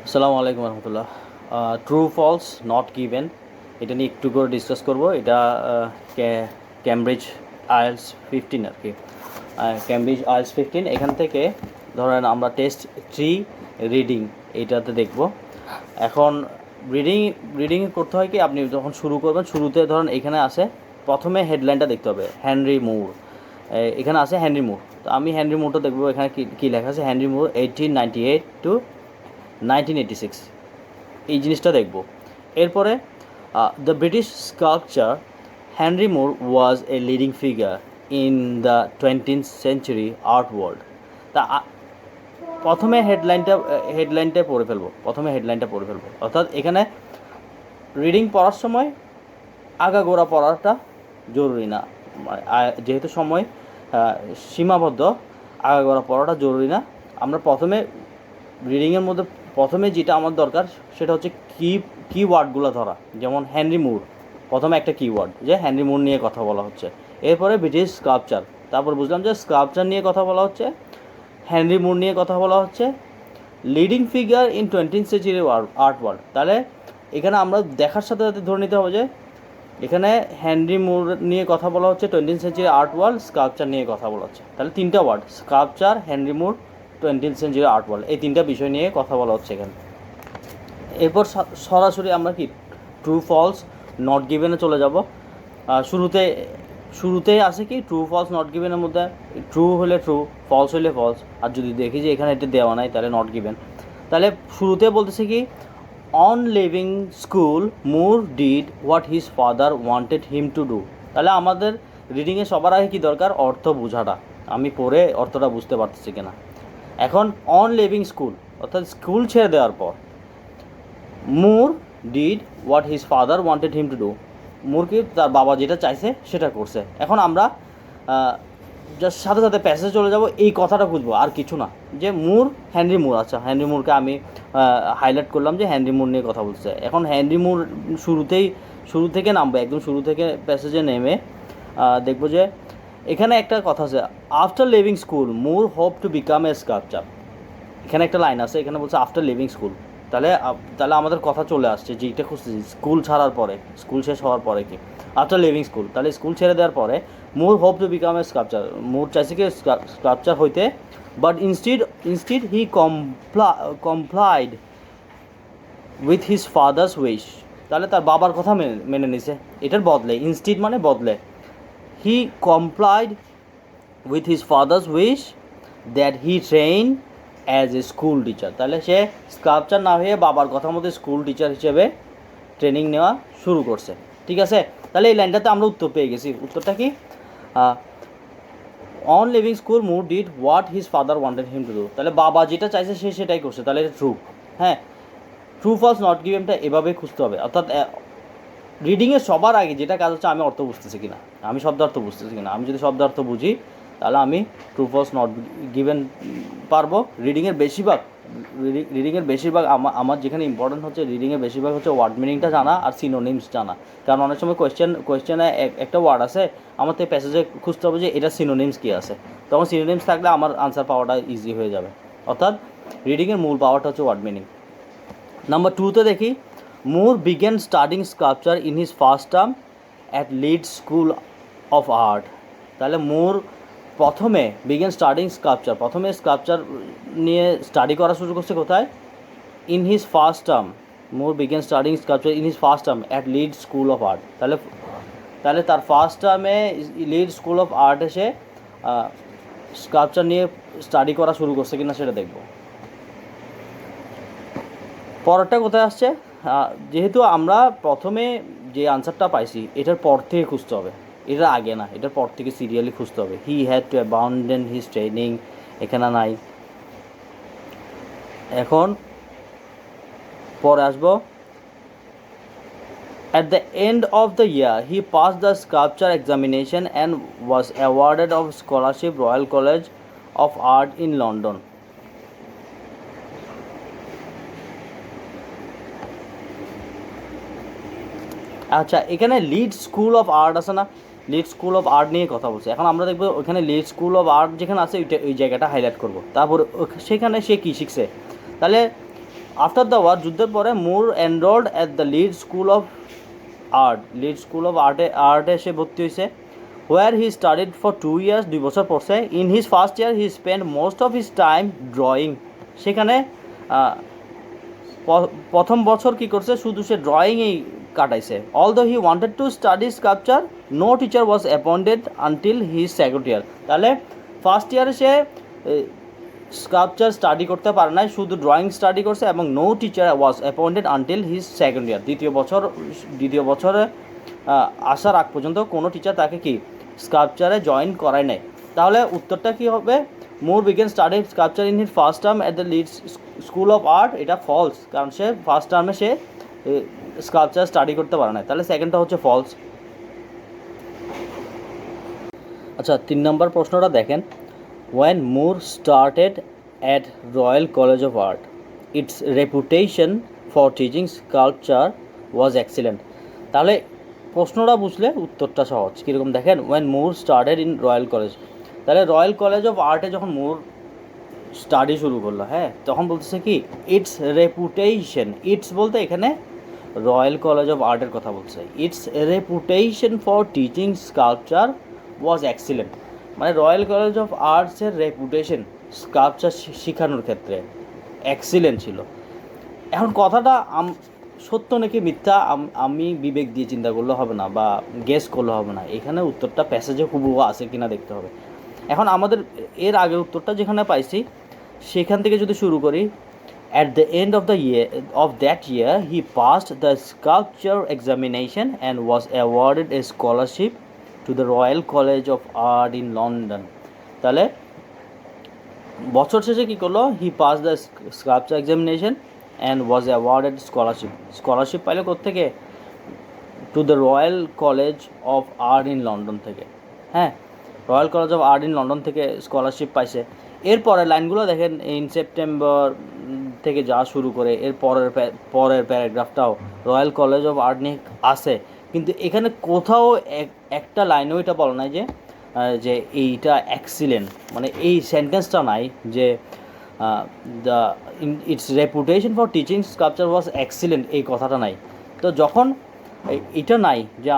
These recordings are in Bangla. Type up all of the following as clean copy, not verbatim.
আসসালামু আলাইকুম রহমতুল্লাহ। ট্রু ফলস নট গিভেন, এটা নিয়ে একটু করে ডিসকাস করব। এটা ক্যামব্রিজ আইএলস 15 আর কি। ক্যামব্রিজ আইএলস 15 এখান থেকে ধরেন আমরা টেস্ট 3 রিডিং এইটাতে দেখব। এখন রিডিং করতে হয় কি, আপনি যখন শুরু করবেন শুরুতে ধরেন এখানে আসে প্রথমে হেডলাইনটা দেখতে হবে হেনরি মুর। এখানে আছে হেনরি মুর, তো আমি হেনরি মুরটা দেখবো। এখানে কী লেখা আছে, হেনরি মুর 1898 to 1986, এই জিনিসটা দেখব। এরপরে the British sculpture Henry Moore was a leading figure in the 20th century art world. তা প্রথমে হেডলাইনটা পড়ে ফেলবো, অর্থাৎ এখানে রিডিং পড়ার সময় আগাগোড়া পড়াটা জরুরি না, যেহেতু সময় সীমাবদ্ধ, আগাগোড়া পড়াটা জরুরি না। আমরা প্রথমে রিডিংয়ের মধ্যে প্রথমে যেটা আমার দরকার সেটা হচ্ছে কিওয়ার্ডগুলো ধরা। যেমন হেনরি মুর, প্রথমে একটা কিওয়ার্ড যে হেনরি মুর নিয়ে কথা বলা হচ্ছে। এরপরে ব্রিটিশ স্কাল্পচার, তারপর বুঝলাম যে স্কাল্পচার নিয়ে কথা বলা হচ্ছে, হেনরি মুর নিয়ে কথা বলা হচ্ছে, leading figure in 20th century art world. তাহলে এখানে আমরা দেখার সাথে সাথে ধরে নিতে হবে যে এখানে হেনরি মুর নিয়ে কথা বলা হচ্ছে, 20th century art world, sculpture নিয়ে কথা বলা হচ্ছে। তাহলে তিনটা ওয়ার্ড, স্কাল্পচার, হেনরি মুর, 20th সেঞ্চুরি আর্ট ওয়ার্ল্ড, এই তিনটা বিষয় নিয়ে কথা বলা হচ্ছে এখানে। এরপর সরাসরি আমরা কি ট্রু ফলস নট গিভেনে চলে যাব। শুরুতেই আছে কি ট্রু ফলস নট গিভেনের মধ্যে ট্রু হলে ট্রু, ফলস হলে ফলস। আর যদি দেখি যে এখানে এটা দেওয়া নাই তাহলে নট গিভেন। তাহলে শুরুতে বলতেছে কি, on leaving school Moore did what his father wanted him to do. তাহলে আমাদের রিডিংয়ে সবার আগে কী দরকার, অর্থ বোঝাটা, আমি পড়ে অর্থটা বুঝতে পারতেছি কিনা। এখন অন লিভিং স্কুল অর্থাৎ স্কুল ছেড়ে দেওয়ার পর Moore did what his father wanted him to do, Moore কি তার বাবা যেটা চাইছে সেটা করছে। এখন আমরা জাস্ট সাথে সাথে প্যাসেজে চলে যাব, এই কথাটা বুঝবো আর কিছু না, যে মুর হেনরি মুর। আচ্ছা, হেনরি মুরকে আমি হাইলাইট করলাম যে হেনরি মুর নিয়ে কথা বলছে। এখন হেনরি মুর শুরু থেকে নামবো, একদম শুরু থেকে প্যাসেজে নেমে দেখবো যে এখানে একটা কথা আছে, after leaving school Moore hope to become a sculpture. এখানে একটা লাইন আছে, এখানে বলছে আফটার লিভিং স্কুল। তাহলে আমাদের কথা চলে আসছে যে এটা খুঁজতেছি স্কুল ছাড়ার পরে, স্কুল শেষ হওয়ার পরে কি আফটার লিভিং স্কুল। তাহলে স্কুল ছেড়ে দেওয়ার পরে Moore hope to become a sculpture, Moore চাইছে কি স্কাল্পচার হইতে, but instead he complied with his father's wish. তাহলে তার বাবার কথা মেনে নিছে, এটার বদলে, ইনস্টিড মানে বদলে, he complied with his father's wish that he train as a school teacher. তাহলে সে স্কাল্পচার না হয়ে বাবার কথা মতো স্কুল টিচার হিসেবে ট্রেনিং নেওয়া শুরু করছে। ঠিক আছে, তাহলে এই লাইনটাতে আমরা উত্তর পেয়ে গেছি। উত্তরটা কি, on leaving school Moore did what his father wanted him to do. তাহলে বাবা যেটা চাইছে সে সেটাই করছে, তাহলে এটা ট্রু। হ্যাঁ, ট্রু ফলস নট গিভেনটা এভাবে খুঁজতে হবে। অর্থাৎ রিডিংয়ের সবার আগে যেটা কাজ হচ্ছে আমি অর্থ বুঝতেছি কিনা, আমি শব্দার্থ বুঝতেছি কিনা। আমি যদি শব্দার্থ বুঝি তাহলে আমি ট্রু ফলস নট গিভেন পারবো। রিডিংয়ের বেশিরভাগ আমার যেখানে ইম্পর্টেন্ট হচ্ছে, রিডিংয়ের বেশিরভাগ হচ্ছে ওয়ার্ড মিনিংটা জানা আর সিনোনিমস জানা। কারণ অনেক সময় কোয়েশ্চেনে একটা ওয়ার্ড আছে, আমার তো প্যাসেজে খুঁজতে হবে যে এটা সিনোনিমস কী আছে, তখন সিনোনিমস থাকলে আমার আনসার পাওয়াটা ইজি হয়ে যাবে। অর্থাৎ রিডিংয়ের মূল পাওয়ারটা হচ্ছে ওয়ার্ড মিনিং। নাম্বার 2তে দেখি, Moore began studying sculpture in his first term at Leeds school of art. তাহলে মুর প্রথমে বিগেন স্টাডিং স্কাল্পচার, প্রথমে স্কাল্পচার নিয়ে স্টাডি করা শুরু করছে কোথায়, in his first term. Moore began studying sculpture in his first term at Leeds school of art. তাহলে তার ফার্স্ট টার্মে লিড স্কুল অফ আর্ট এসে স্কাল্পচার নিয়ে স্টাডি করা শুরু করছে কিনা সেটা দেখব। পরেরটা কোথায় আসছে, যেহেতু আমরা প্রথমে যে আনসারটা পাইছি এটার পর থেকে খুঁজতে হবে, এটার আগে না, এটার পর থেকে সিরিয়ালি খুঁজতে হবে। He had to abandon his training, এখানে নাই। এখন পরে আসবো, at the end of the year he passed the sculpture examination and was awarded of scholarship Royal College of Art in London. আচ্ছা, এখানে লিড স্কুল অফ আর্ট আছে না, লিড স্কুল অফ আর্ট নিয়ে কথা বলছে। এখন আমরা দেখবো ওখানে লিড স্কুল অফ আর্ট যেখানে আছে ওই জায়গাটা হাইলাইট করব। তারপর সেখানে সে কী শিখছে। তাহলে আফটার দ্য ওয়ার, যুদ্ধের পরে Moore enrolled at the Leeds school of আর্টে সে ভর্তি হয়েছে, where he studied for 2 years, 2 বছর পড়ছে। In his first year he spend most of his time drawing, সেখানে প্রথম বছর কী করছে, শুধু সে ড্রয়িংয়েই কাটাইছে। Although he wanted to study sculpture, no teacher was appointed until his second year. তাহলে ফার্স্ট ইয়ারে সে স্কাল্পচার স্টাডি করতে পারে নাই, শুধু ড্রয়িং স্টাডি করছে, এবং no teacher was appointed until his second year, দ্বিতীয় বছরে আসার আগ পর্যন্ত কোনো টিচার তাকে কি স্কাল্পচারে জয়েন করায় নাই। তাহলে উত্তরটা কী হবে, Moore began study sculpture in his first term at the Leeds school of art, এটা ফলস, কারণ সে ফার্স্ট টার্মে সে স্কাল্পচার স্টাডি করতে পারে না, তাহলে সেকেন্ডটা হচ্ছে ফলস। আচ্ছা, 3 নম্বর প্রশ্নটা দেখেন, when Moore started at Royal College of Art, its reputation for teaching sculpture was excellent। তাহলে প্রশ্নটা বুঝলে উত্তরটা সহজ। কীরকম দেখেন, when Moore started in Royal College, তাহলে রয়্যাল কলেজ অফ আর্টে যখন মুর স্টাডি শুরু করলো, হ্যাঁ, তখন বলতেছে কি ইটস রেপুটেশন, ইটস বলতে এখানে রয়্যাল কলেজ অফ আর্টের কথা বলছে, it's reputation for teaching sculpture was excellent, মানে রয়্যাল কলেজ অফ আর্টসের রেপুটেশন স্কাল্পচার শেখানোর ক্ষেত্রে এক্সিলেন্ট ছিল। এখন কথাটা সত্য নাকি মিথ্যা আমি বিবেক দিয়ে চিন্তা করলে হবে না, বা গেস করলে হবে না, এখানে উত্তরটা প্যাসেজে হুবহু আছে কিনা দেখতে হবে। এখন আমাদের এর আগের উত্তরটা যেখানে পাইছি সেখান থেকে যদি শুরু করি, at the end of that year he passed the sculpture examination and was awarded A scholarship to the royal college of art in London. তাহলে বছর শেষে কী করলো, হি pass the sculpture examination and was awarded scholarship পাইলো কোত্থেকে, to the royal college of art in London থেকে, হ্যাঁ, royal college of art in London থেকে স্কলারশিপ পাইছে। এরপরে লাইনগুলো দেখেন, ইন সেপ্টেম্বর থেকে যা শুরু করে এর পরের প্যারাগ্রাফটাও রয়্যাল কলেজ অফ আর্ট নিয়ে আছে, কিন্তু এখানে কোথাও একটা লাইনও এটা বলা নাই যে এইটা এক্সিলেন্ট, মানে এই সেন্টেন্সটা নাই যে the it's reputation for teaching sculpture was excellent, এই কথাটা নাই। তো যখন এটা নাই যে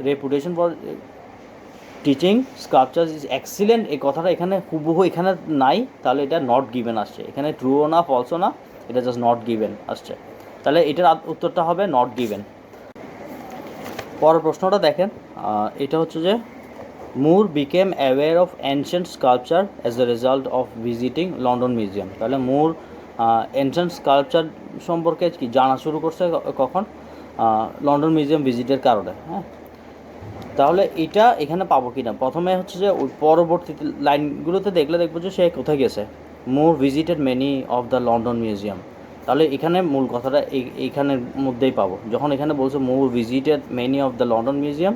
reputation for teaching sculpture is excellent, এই কথাটা এখানে হুবহু এখানে নাই, তাহলে এটা নট গিভেন আসছে, এখানে ট্রুও না ফলসও না, এটা জাস্ট নট গিভেন আসছে, তাহলে এটার উত্তরটা হবে নট গিভেন। পরের প্রশ্নটা দেখেন, এটা হচ্ছে যে Moore became aware of ancient sculpture as a result of visiting London museum. তাহলে মুর অ্যানশিয়েন্ট স্কাল্পচার সম্পর্কে কি জানা শুরু করছে কখন, লন্ডন মিউজিয়াম ভিজিটের কারণে, হ্যাঁ। তাহলে এটা এখানে পাবো কি না, প্রথমে হচ্ছে যে ওই পরবর্তী লাইনগুলোতে দেখবো যে সে কোথায় গেছে, Moore visited many of the London museum, তাহলে এখানে মূল কথাটা এইখানের মধ্যেই পাবো, যখন এখানে বলছে Moore visited many of the London museum,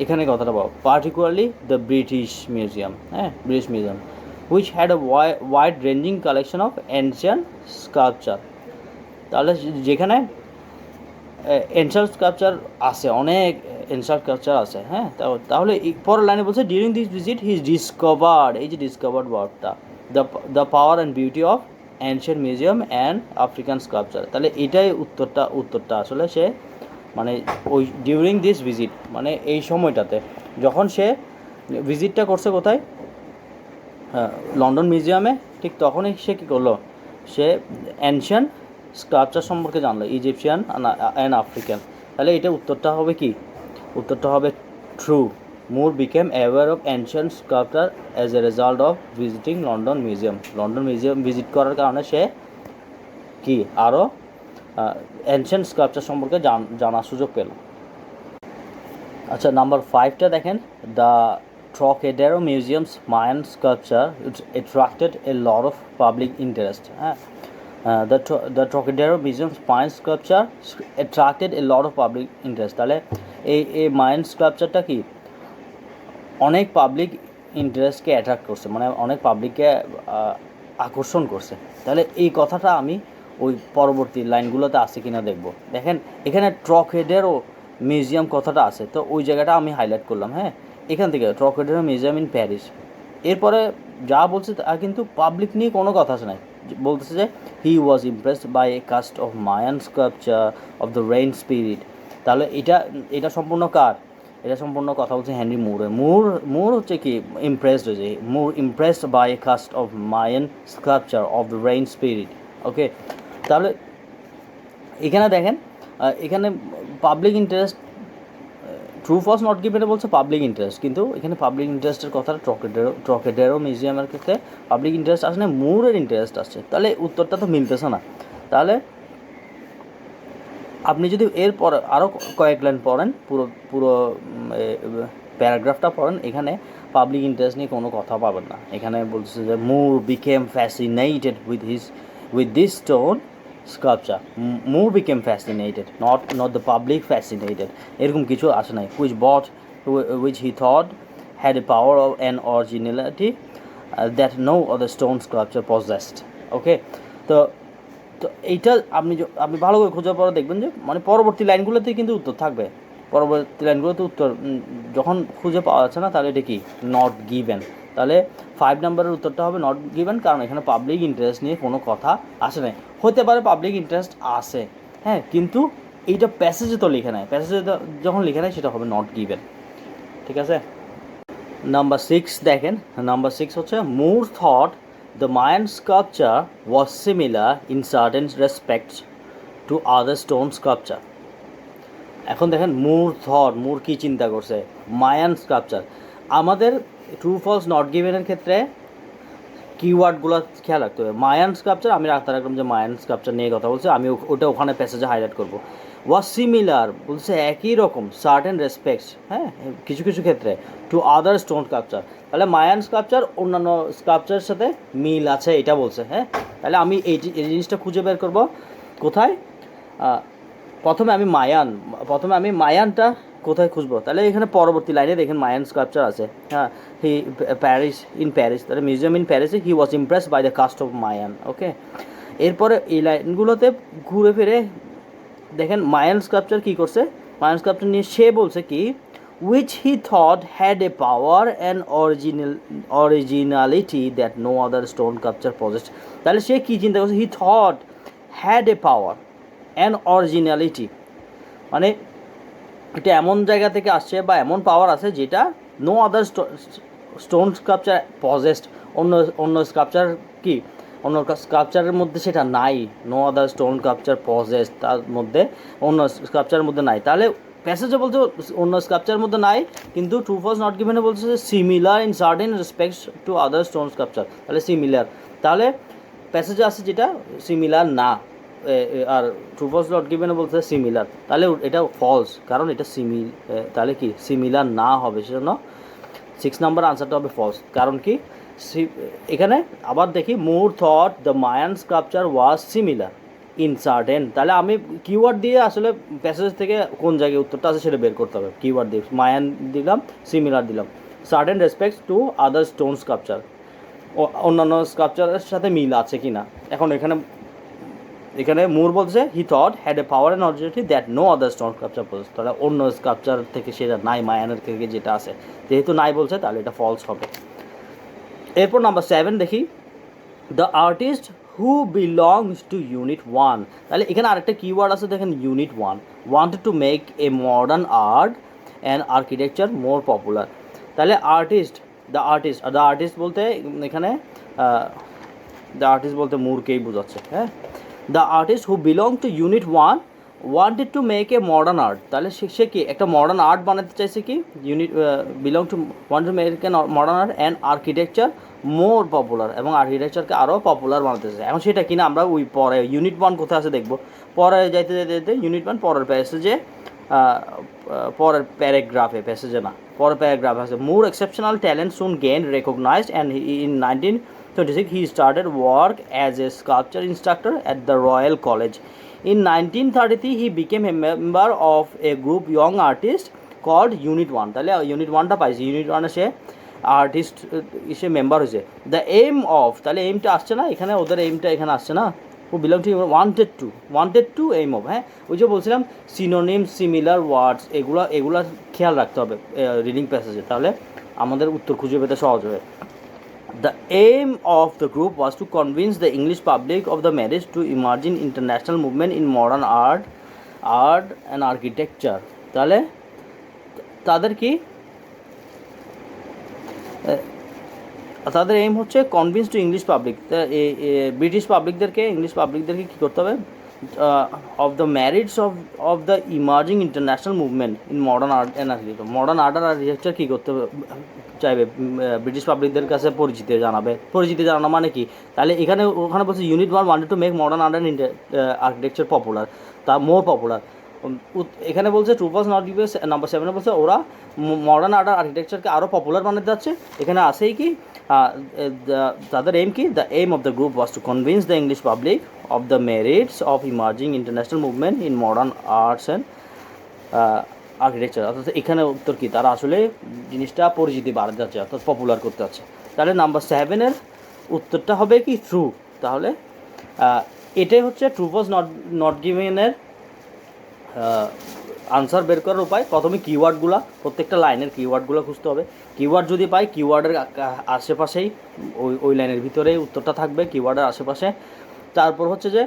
এখানে কথাটা পাবো, পার্টিকুলারলি দ্য ব্রিটিশ মিউজিয়াম, হ্যাঁ, British museum which had a wide ranging collection of ancient sculpture. তাহলে যেখানে এনশিয়েন্ট স্কাল্পচার আছে, অনেক এনশিয়েন্ট স্কাল্পচার আছে, হ্যাঁ। তাহলে পরের লাইনে বলছে during this visit he discovered, এই যে ডিসকভার্ড ওয়ার্ডটা, the power and beauty of ancient museum and African sculpture. তাহলে এটাই উত্তরটা আসলে সে মানে ওই ডিউরিং দিস ভিজিট মানে এই সময়টাতে যখন সে ভিজিটটা করছে কোথায়, লন্ডন মিউজিয়ামে, ঠিক তখনই সে কী করলো, সে অ্যানশিয়েন্ট স্কাল্পচার সম্পর্কে জানলো, ইজিপশিয়ান অ্যান্ড আফ্রিকান। তাহলে এটা উত্তরটা হবে কি, উত্তরটা হবে true, Moore became aware of ancient sculpture as a result of visiting London museum visit করার কারণে সে কি আরও অ্যানশিয়েন্ট স্কাল্পচার সম্পর্কে জানার সুযোগ পেল। আচ্ছা, নাম্বার 5টা দেখেন, the Trocadero Museum's Mayan sculpture attracted a lot of public interest. The Trocadero Museum's Mayan sculpture attracted a lot of public interest. তাহলে এই মায়ান স্কাল্পচারটা কি অনেক পাবলিক ইন্টারেস্টকে অ্যাট্রাক্ট করছে, মানে অনেক পাবলিককে আকর্ষণ করছে। তাহলে এই কথাটা আমি ওই পরবর্তী লাইনগুলোতে আছে কিনা দেখব। দেখেন এখানে ট্রকেডেরো মিউজিয়াম কথাটা আছে, তো ওই জায়গাটা আমি হাইলাইট করলাম, হ্যাঁ, এখান থেকে ট্রকেডেরো মিউজিয়াম ইন প্যারিস। এরপরে যা বলছে তা কিন্তু পাবলিক নিয়ে কোনো কথা আছে নাই, বলতেছে যে he was impressed by a cast of Mayan sculpture of the rain spirit. তাহলে এটা সম্পূর্ণ কার? এটা সম্পূর্ণ কথা বলছে হেনরি মুরের। মুর হচ্ছে কি ইমপ্রেসড হয়েছে, Moore impressed by a cast of Mayan sculpture of the rain spirit. Okay, তাহলে এখানে দেখেন এখানে public interest, true false not গিভেনে বলছে পাবলিক ইন্টারেস্ট, কিন্তু এখানে পাবলিক ইন্টারেস্টের কথা ট্রকেডেরো মিউজিয়ামের ক্ষেত্রে পাবলিক ইন্টারেস্ট আসে না, মুরের ইন্টারেস্ট আসছে। তাহলে উত্তরটা তো মিলতেছে না। তাহলে আপনি যদি এরপর আরও কয়েক লাইন পড়েন, পুরো পুরো প্যারাগ্রাফটা পড়েন, এখানে পাবলিক ইন্টারেস্ট নিয়ে কোনো কথা পাবেন না। এখানে বলছে যে Moore became fascinated with this stone sculpture. Moore became fascinated, not the public fascinated, এরকম কিছু আসে নাই। which he thought had a power of an originality that no other stone sculpture possessed. ওকে, তো এইটা আপনি ভালো করে খোঁজার পরে দেখবেন যে মানে পরবর্তী লাইনগুলোতে কিন্তু উত্তর থাকবে। পরবর্তী লাইনগুলোতে উত্তর যখন খুঁজে পাওয়া যাচ্ছে না, তাহলে এটা কি নট গিভেন। তাহলে 5 নম্বরের উত্তরটা হবে নট গিভেন, কারণ এখানে পাবলিক ইন্টারেস্ট নিয়ে কোনো কথা আসে নাই। হতে পারে পাবলিক ইন্টারেস্ট আসে, হ্যাঁ, কিন্তু এইটা প্যাসেজে তো লিখে নেয়, প্যাসেজে যখন লিখে নেয় সেটা হবে নট গিভেন। ঠিক আছে, নাম্বার 6 দেখেন। নাম্বার 6 হচ্ছে মুর thought the Mayan sculpture was similar in certain respects to other stone sculpture. এখন দেখেন মুর কি চিন্তা করছে, মায়ান স্কাল্পচার। আমাদের ট্রু ফলস নট গিভেনের ক্ষেত্রে কিওয়ার্ডগুলো খেয়াল রাখতে হবে। মায়ান স্কাল্পচার, আমি রাখতে রাখলাম যে মায়ান স্কাল্পচার নিয়ে কথা বলছে, আমি ওটা ওখানে প্যাসেজে হাইলাইট করবো। ওয়াজ সিমিলার বলছে একই রকম, সার্টেন রেসপেক্টস, হ্যাঁ, কিছু কিছু ক্ষেত্রে, টু আদার স্টোন স্কাল্পচার। তাহলে মায়ান স্কাল্পচার অন্যান্য স্কাল্পচারের সাথে মিল আছে, এটা বলছে। হ্যাঁ, তাহলে আমি এই জিনিসটা খুঁজে বের করব কোথায়। প্রথমে আমি মায়ানটা কোথায় খুঁজবো? তাহলে এখানে পরবর্তী লাইনে দেখেন মায়ান স্কাল্পচার আছে। হ্যাঁ, প্যারিস, তাহলে মিউজিয়াম ইন প্যারিসে he was impressed by the cast of Mayan. Okay, এরপরে এই লাইনগুলোতে ঘুরে ফিরে দেখেন মায়ান স্কাল্পচার কী করছে। মায়ান স্কাল্পচার নিয়ে সে বলছে কি, which he thought had a power and originality that no other stone sculpture possessed. তাহলে সে কী চিন্তা করছে? He thought had a power and originality, মানে এটা এমন জায়গা থেকে আসছে বা এমন পাওয়ার আছে যেটা no other stone sculpture possessed, অন্য স্কাল্পচার কি অন্য স্কাল্পচারের মধ্যে সেটা নাই। No other stone sculpture possess, তার মধ্যে অন্য স্কাল্পচারের মধ্যে নাই। তাহলে প্যাসেজে বলছে অন্য স্কাল্পচারের মধ্যে নাই, কিন্তু ট্রু ফলস নট গিভেনে বলছে similar in certain respects to other stone sculpture. তাহলে সিমিলার, তাহলে প্যাসেজে আছে যেটা সিমিলার না, আর ট্রু ফলস নট গিভেনে বলছে সিমিলার। তাহলে এটা ফলস, কারণ এটা তাহলে কি সিমিলার না হবে, সেজন্য 6 নম্বর আনসারটা হবে ফলস। কারণ কি এখানে আবার দেখি, Moore thought the Mayan sculpture was similar in certain. তাহলে আমি কিওয়ার্ড দিয়ে আসলে প্যাসেজ থেকে কোন জায়গায় উত্তরটা আছে সেটা বের করতে হবে। কিওয়ার্ড দিয়ে মায়ান দিলাম, সিমিলার দিলাম, certain respects to other stone sculpture, অন্যান্য স্কাল্পচারের সাথে মিল আছে কি না। এখন এখানে মুর বলছে he thought had a power and originality that no other stone sculpture possess. তাহলে অন্য স্কাল্পচার থেকে সেটা নাই, মায়ানের থেকে যেটা আছে, যেহেতু নাই বলছে তাহলে এটা ফলস হবে। এরপর নাম্বার 7 দেখি, the artist who belongs to unit 1। তাহলে এখানে আরেকটা কিওয়ার্ড আছে দেখেন, unit 1, wanted to make a modern art and architecture more popular. তাহলে দ্য আর্টিস্ট বলতে এখানে মুরকেই বোঝাচ্ছে। হ্যাঁ, the artist who belong to unit 1 wanted to make a modern art. তাহলে সে কি একটা মডার্ন আর্ট বানাতে চাইছে, কি want to make a modern art and architecture more popular, এবং আর্কিটেকচারকে আরও পপুলার বানাতে চাইছে। এখন সেটা কিনা আমরা ওই পরে ইউনিট 1 কোথায় আছে দেখবো। পরে যাইতে ইউনিট 1 পরের প্যাসেজে, পরের প্যারাগ্রাফে, প্যাসেজে না, পরের প্যারাগ্রাফে আছে, Moore exceptional talent soon gain recognized and in 1926 he started work as a sculpture instructor at the Royal College. In 1933 he became a member of a group young artists called Unit 1. তাহলে ইউনিট 1টা পাইছে, ইউনিট 1 সে আর্টিস্ট সে মেম্বার হয়েছে। দ্য এইম অফ, তাহলে এইমটা আসছে না এখানে, ওদের এইমটা এখানে আসছে না, who belong to wanted to aim of। হ্যাঁ, ওই যে বলছিলাম সিনোনিম, সিমিলার ওয়ার্ডস, এগুলা খেয়াল রাখতে হবে রিডিং প্যাসেজে, তাহলে আমাদের উত্তর খুঁজে পেতে সহজ হবে। The aim of the group was to convince the English public of the marriage to emerging international movement in modern art and architecture. তাহলে তাদের কি তাদের এম হচ্ছে convince to English public, British পাবলিকদেরকে ইংলিশ পাবলিকদেরকে কী করতে হবে, of the merits of the emerging international movement in modern art and architecture. Modern art and architecture কী করতে চাইবে, ব্রিটিশ পাবলিকদের কাছে পরিচিতি জানানো মানে কি, তাহলে ওখানে বলছে unit wanted to make modern art and architecture popular, তা মোর পপুলার। এখানে বলছে ট্রুফলস নট গিভেন, নাম্বার 7 বলছে ওরা মডার্ন আর্ট আর আর্কিটেকচারকে আরও পপুলার বানাতে যাচ্ছে। এখানে আসেই কি তাদের এম কি, the aim of the group was to convince the English public of the merits of emerging international movement in modern arts and architecture. অর্থাৎ এখানে উত্তর কি, তারা আসলে জিনিসটা পরিচিতি বাড়াতে যাচ্ছে, অর্থাৎ পপুলার করতে যাচ্ছে। তাহলে নাম্বার 7 উত্তরটা হবে কি ট্রু। তাহলে এটাই হচ্ছে ট্রু ওয়াজ নট গিভেনের আনসার বের করার উপায়। প্রথমে কিওয়ার্ডগুলো, প্রত্যেকটা লাইনের কিওয়ার্ডগুলো খুঁজতে হবে। কিওয়ার্ড যদি পাই, কিওয়ার্ডের আশেপাশেই ওই লাইনের ভিতরেই উত্তরটা থাকবে, কিওয়ার্ডের আশেপাশে। তারপর হচ্ছে যে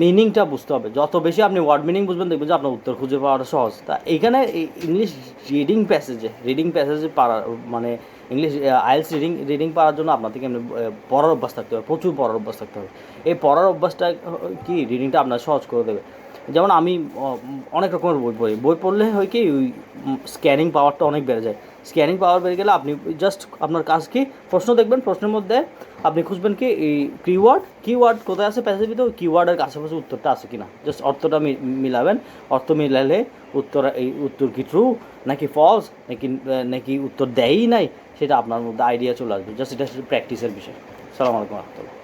মিনিংটা বুঝতে হবে। যত বেশি আপনি ওয়ার্ড মিনিং বুঝবেন, দেখবেন যে আপনার উত্তর খুঁজে পাওয়াটা সহজ। তা এইখানে ইংলিশ রিডিং প্যাসেজে পারার মানে ইংলিশ আইএলস রিডিং পারার জন্য আপনার থেকে পড়ার অভ্যাস থাকতে হবে, প্রচুর পড়ার অভ্যাস থাকতে হবে। এই পড়ার অভ্যাসটা কি রিডিংটা আপনার সহজ করে দেবে। যেমন আমি অনেক রকমের বই পড়লে হয় কি, ওই স্ক্যানিং পাওয়ারটা অনেক বেড়ে যায়। স্ক্যানিং পাওয়ার বেড়ে গেলে আপনি জাস্ট আপনার কাজ কি, প্রশ্ন দেখবেন, প্রশ্নের মধ্যে আপনি খুঁজবেন কি এই কিওয়ার্ড কোথায় আছে প্যাসেজের ভিতরে, কিওয়ার্ডের কাছাকাছি উত্তরটা আছে কি না, জাস্ট অর্থটা মিলাবেন। অর্থ মিলালে উত্তর কি ট্রু নাকি ফলস নাকি উত্তর দেয়ই নাই, সেটা আপনার মধ্যে আইডিয়া চলে আসবে। জাস্ট এটা প্র্যাকটিসের বিষয়। আসসালামু আলাইকুম রহমতুল্লাহ।